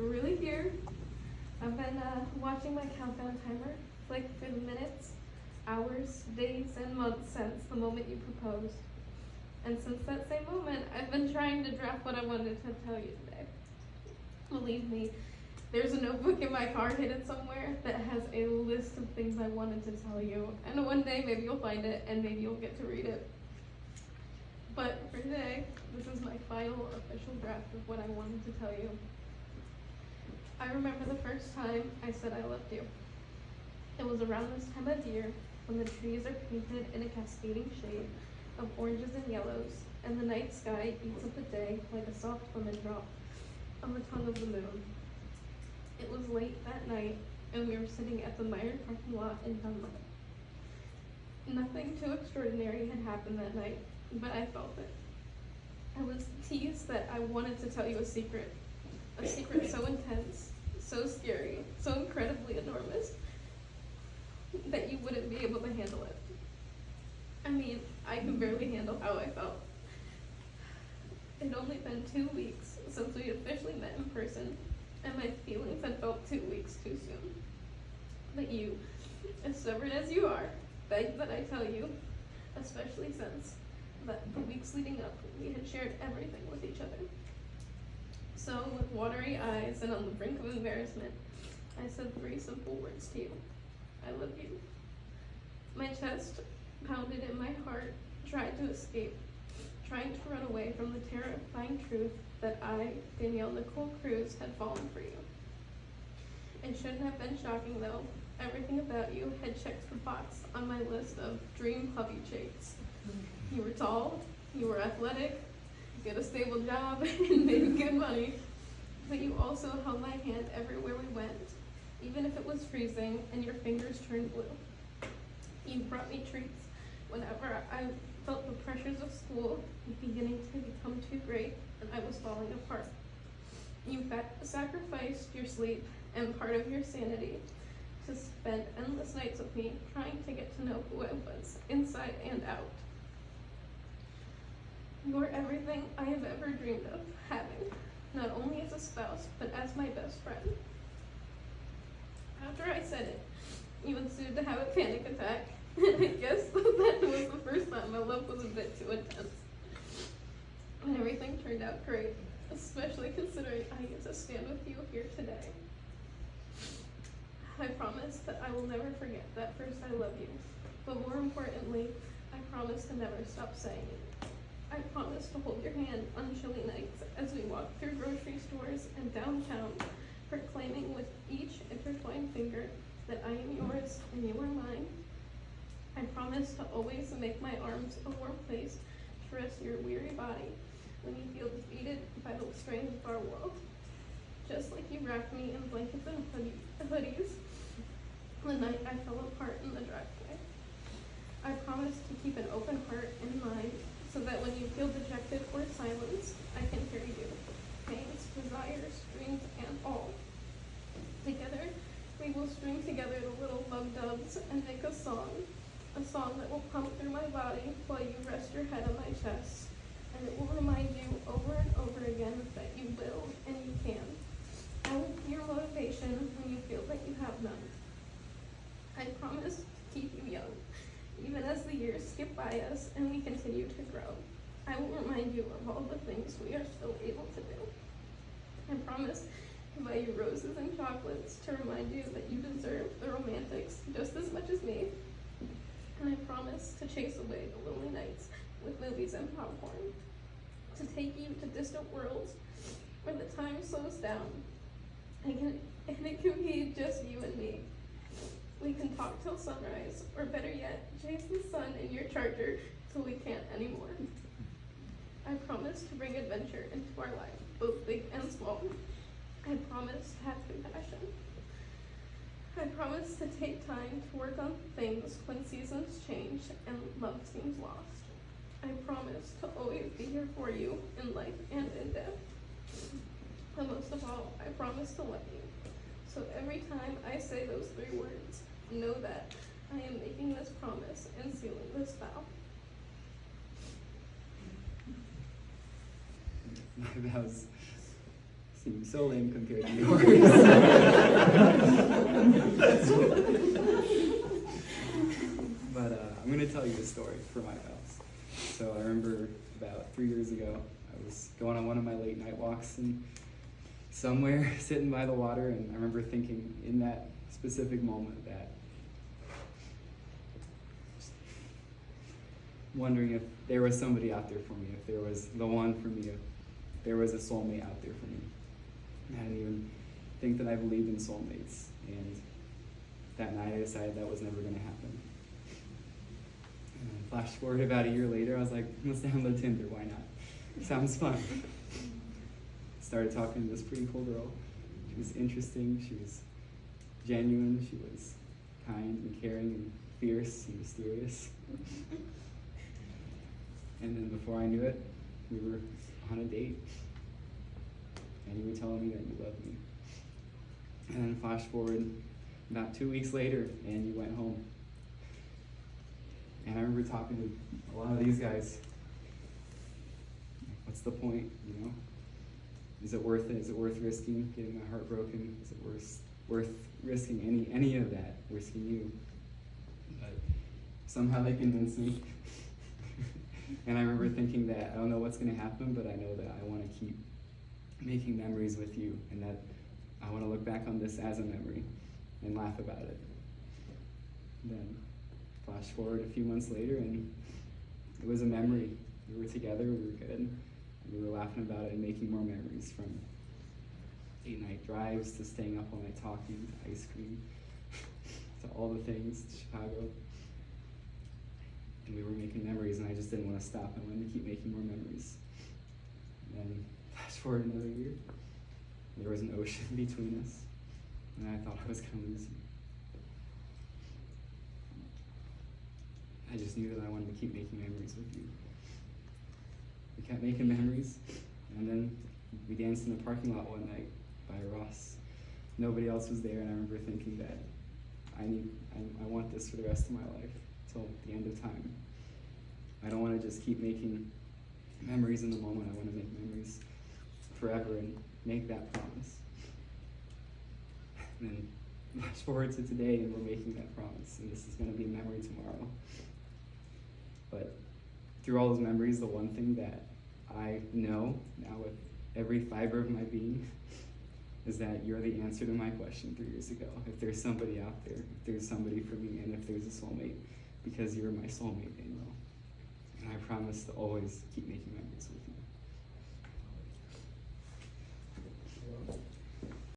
we're really here. I've been watching my countdown timer, like for the minutes, hours, days, and months since the moment you proposed. And since that same moment, I've been trying to draft what I wanted to tell you today. Believe me, there's a notebook in my car hidden somewhere that has a list of things I wanted to tell you. And one day, maybe you'll find it, and maybe you'll get to read it. But for today, this is my final official draft of what I wanted to tell you. I remember the first time I said I loved you. It was around this time of year when the trees are painted in a cascading shade of oranges and yellows, and the night sky eats up the day like a soft lemon drop on the tongue of the moon. It was late that night, and we were sitting at the Meyer parking lot in Dunlop. Nothing too extraordinary had happened that night, but I felt it. I was teased that I wanted to tell you a secret so intense, so scary, so incredibly enormous, that you wouldn't be able to handle it. I mean, I could barely handle how I felt. It'd only been 2 weeks since we officially met in person, and my feelings had felt 2 weeks too soon. But you, as stubborn as you are, begged that I tell you, especially since the weeks leading up, we had shared everything with each other. So, with watery eyes and on the brink of embarrassment, I said 3 simple words to you. I love you. My chest pounded and my heart tried to escape, trying to run away from the terrifying truth that I, Danielle Nicole Cruz, had fallen for you. It shouldn't have been shocking though. Everything about you had checked the box on my list of dream hubby traits. You were tall, you were athletic, you had a stable job, and made good money. But you also held my hand everywhere we went, even if it was freezing and your fingers turned blue. You brought me treats whenever I felt the pressures of school beginning to become too great and I was falling apart. You sacrificed your sleep and part of your sanity to spend endless nights with me trying to get to know who I was, inside and out. You're everything I have ever dreamed of having, not only as a spouse, but as my best friend. After I said it, you ensued to have a panic attack, and I guess that was the first time my love was a bit too intense. And everything turned out great, especially considering I get to stand with you here today. I promise that I will never forget that first I love you, but more importantly, I promise to never stop saying it. I promise to hold your hand on chilly nights as we walk through grocery stores and downtown, proclaiming with each intertwined finger that I am yours and you are mine. I promise to always make my arms a warm place to rest your weary body when you feel defeated by the strains of our world. Just like you wrapped me in blankets and hoodies the night I fell apart in the driveway. I promise to keep an open heart and mind so that when you feel dejected or silenced, I can hear you. Pains, desires, dreams, and all. Together, we will string together the little love doves and make a song that will pump through my body while you rest your head on my chest. And it will remind you over and over again that you will and you can. I will be your motivation when you feel that you have none. I promise to keep you young, even as the years skip by us and we continue to grow. I will remind you of all the things we are still able to do. I promise to buy you roses and chocolates to remind you that you deserve the romantics just as much as me. And I promise to chase away the lonely nights with movies and popcorn, to take you to distant worlds where the time slows down, and it can be just you and me. We can talk till sunrise, or better yet, chase the sun in your Charger till we can't anymore. I promise to bring adventure into our life, both big and small. I promise to have compassion. I promise to take time to work on things when seasons change and love seems lost. I promise to always be here for you in life and in death. But most of all, I promise to love you. So every time I say those 3 words, know that I am making this promise and sealing this vow. That was seems so lame compared to yours. But I'm going to tell you a story for my vows. So I remember about 3 years ago, I was going on one of my late night walks and somewhere sitting by the water, and I remember thinking in that specific moment that, wondering if there was somebody out there for me, if there was the one for me, if there was a soulmate out there for me. I didn't even think that I believed in soulmates, and that night I decided that was never going to happen. And then flash forward about a year later, I was like, let's download Tinder, why not? Sounds fun. Started talking to this pretty cool girl. She was interesting, she was genuine, she was kind and caring and fierce and mysterious. And then before I knew it, we were on a date, and you were telling me that you loved me. And then flash forward about 2 weeks later, and you went home. And I remember talking to a lot of these guys. What's the point, you know? Is it worth it? Is it worth risking getting my heart broken? Is it worth risking any of that, risking you? But somehow they convinced me. And I remember thinking that I don't know what's going to happen, but I know that I want to keep making memories with you, and that I want to look back on this as a memory and laugh about it. Then flash forward a few months later, and it was a memory. We were together, we were good, and we were laughing about it and making more memories, from 8-night drives to staying up all night talking, to ice cream, to all the things, to Chicago. And we were making memories, and I just didn't want to stop. I wanted to keep making more memories. And then flash forward another year, there was an ocean between us, and I thought I was going to lose you. I just knew that I wanted to keep making memories with you. We kept making memories, and then we danced in the parking lot one night by Ross. Nobody else was there, and I remember thinking that I want this for the rest of my life, till the end of time. I don't want to just keep making memories in the moment. I want to make memories forever and make that promise. And then flash forward to today, and we're making that promise, and this is going to be a memory tomorrow. But through all those memories, the one thing that I know now with every fiber of my being is that you're the answer to my question 3 years ago. If there's somebody out there, if there's somebody for me, and if there's a soulmate, because you're my soulmate, Danielle. And I promise to always keep making memories with you.